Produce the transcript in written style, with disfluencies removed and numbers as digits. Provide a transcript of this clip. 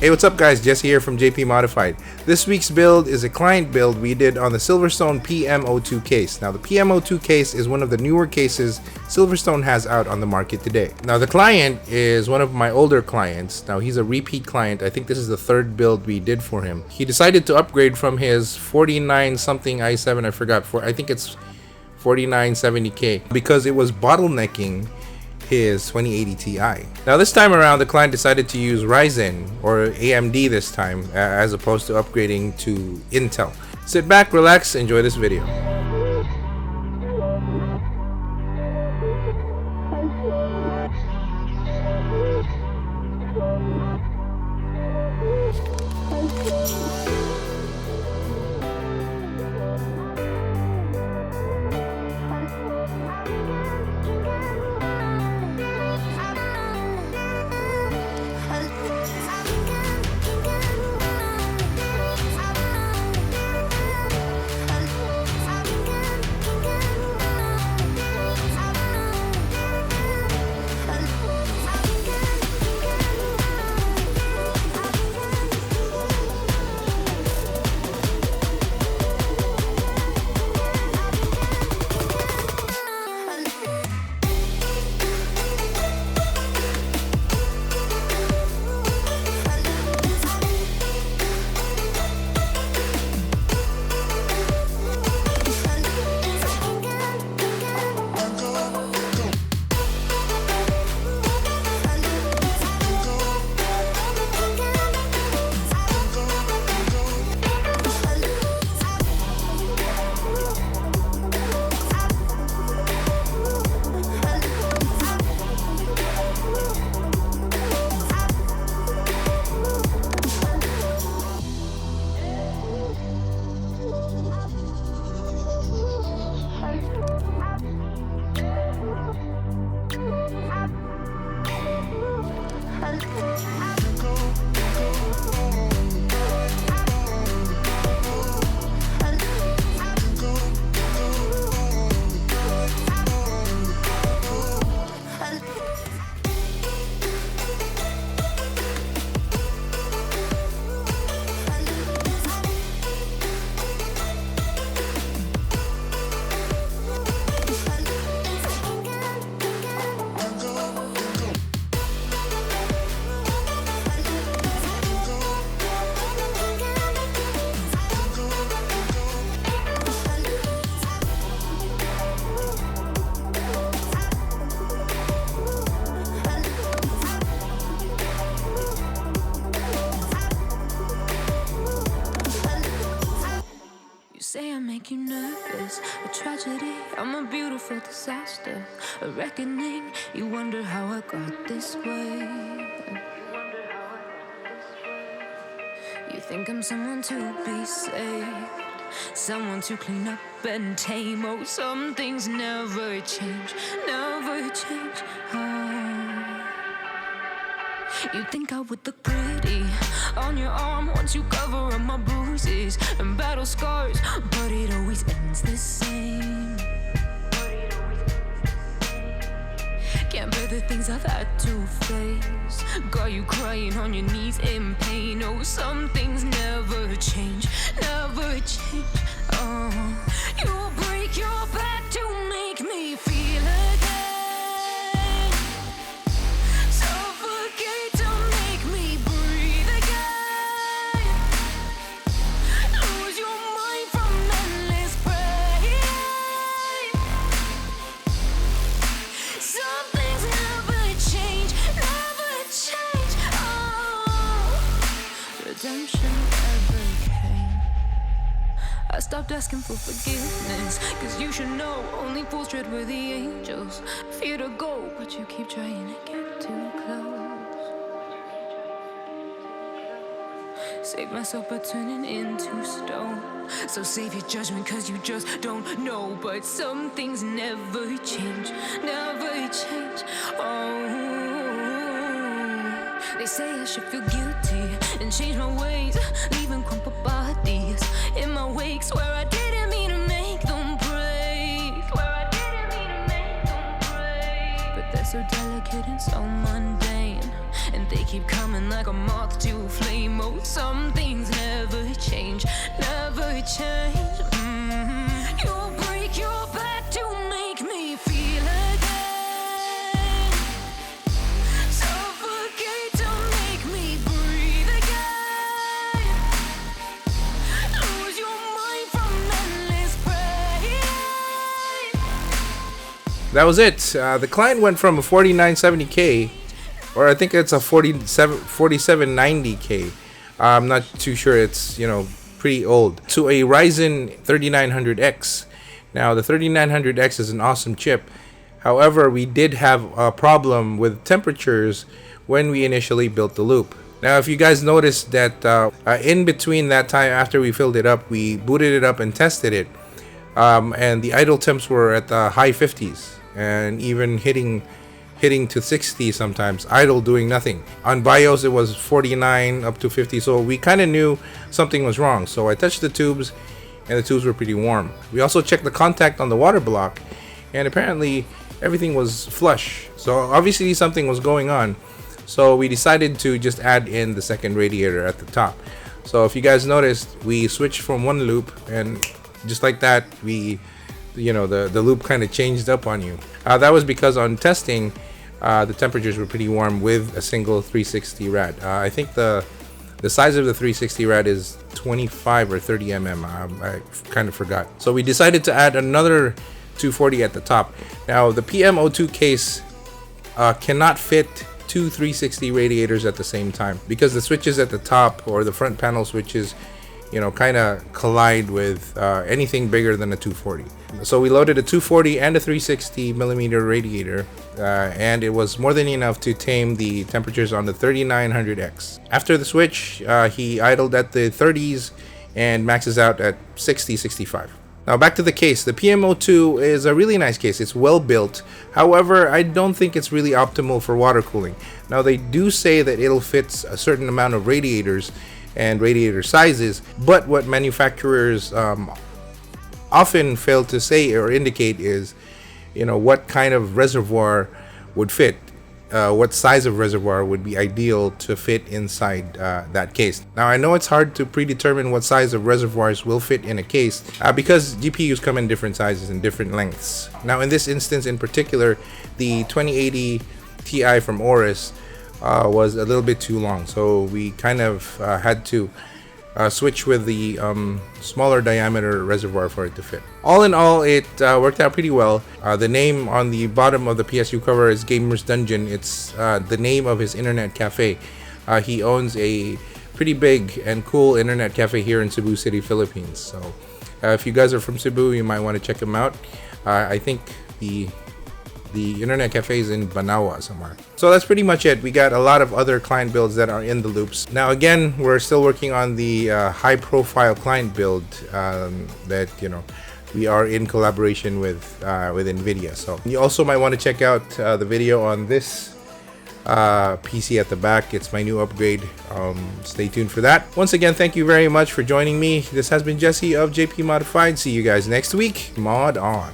Hey, what's up guys, Jesse here from JPModified. This week's build is a client build we did on the Silverstone PM02 case. Now the PM02 case is one of the newer cases Silverstone has out on the market today. Now the client is one of my older clients. Now he's a repeat client. I think this is the third build we did for him. He decided to upgrade from his 49 something i7, I forgot, I think it's 4970K, because it was bottlenecking his 2080 Ti. Now this time around the client decided to use Ryzen or AMD this time as opposed to upgrading to Intel. Sit back, relax, enjoy this video. Say I make you nervous, a tragedy, I'm a beautiful disaster, a reckoning, you wonder how I got this way. You think I'm someone to be saved, someone to clean up and tame. Oh, some things never change, never change. Oh. You think I would look pretty on your arm once you cover up my bruises and battle scars, but it always ends the same. Can't bear the things I've had to face, got you crying on your knees in pain. Oh, some things never change, never change. Oh, you'll break your back to make me feel again. I stopped asking for forgiveness, cause you should know only fools tread where the angels fear to go, but you keep trying to get too close. Save myself by turning into stone, so save your judgment cause you just don't know. But some things never change, never change. Oh, they say I should feel guilty and change my ways, leaving crumpled bodies in my wake. Swear I didn't mean to make them break, but they're so delicate and so mundane, and they keep coming like a moth to a flame. Oh, some things never change, never change. You'll break your back to make me feel again. Suffocate to make me breathe again. Lose your mind from endless pain. That was it. The client went from a 4970K, or I think it's a 4790K. I'm not too sure. It's, pretty old, to a Ryzen 3900X. Now the 3900X is an awesome chip. However, we did have a problem with temperatures when we initially built the loop. Now, if you guys noticed that in between that time after we filled it up, we booted it up and tested it, and the idle temps were at the high 50s and even hitting to 60 sometimes, idle doing nothing. On BIOS it was 49 up to 50, so we kind of knew something was wrong. So I touched the tubes and the tubes were pretty warm. We also checked the contact on the water block, and apparently everything was flush. So obviously something was going on. So we decided to just add in the second radiator at the top. So if you guys noticed, we switched from one loop, and just like that, the loop kind of changed up on you. That was because on testing, the temperatures were pretty warm with a single 360 rad. I think the size of the 360 rad is 25 or 30 mm. I kind of forgot. So we decided to add another 240 at the top. Now the PM02 case cannot fit two 360 radiators at the same time, because the switches at the top, or the front panel switches, kind of collide with anything bigger than a 240. So we loaded a 240 and a 360 millimeter radiator, and it was more than enough to tame the temperatures on the 3900X. After the switch, he idled at the 30s and maxes out at 60-65. Now back to the case. The PM02 is a really nice case. It's well built. However, I don't think it's really optimal for water cooling. Now they do say that it'll fit a certain amount of radiators and radiator sizes, but what manufacturers often fail to say or indicate is, what kind of reservoir would fit, what size of reservoir would be ideal to fit inside that case. Now I know it's hard to predetermine what size of reservoirs will fit in a case because GPUs come in different sizes and different lengths. Now in this instance in particular, the 2080 Ti from Oris was a little bit too long, so we kind of had to switch with the smaller diameter reservoir for it to fit. All in all, it worked out pretty well. The name on the bottom of the PSU cover is Gamer's Dungeon. It's the name of his internet cafe. He owns a pretty big and cool internet cafe here in Cebu City, Philippines. So if you guys are from Cebu, you might want to check him out. I think the internet cafe is in Banawa somewhere. So that's pretty much it. We got a lot of other client builds that are in the loops. Now again, we're still working on the high profile client build that we are in collaboration with NVIDIA. So you also might want to check out the video on this PC at the back. It's my new upgrade. Stay tuned for that. Once again, thank you very much for joining me. This has been Jesse of JPModified. See you guys next week. Mod on.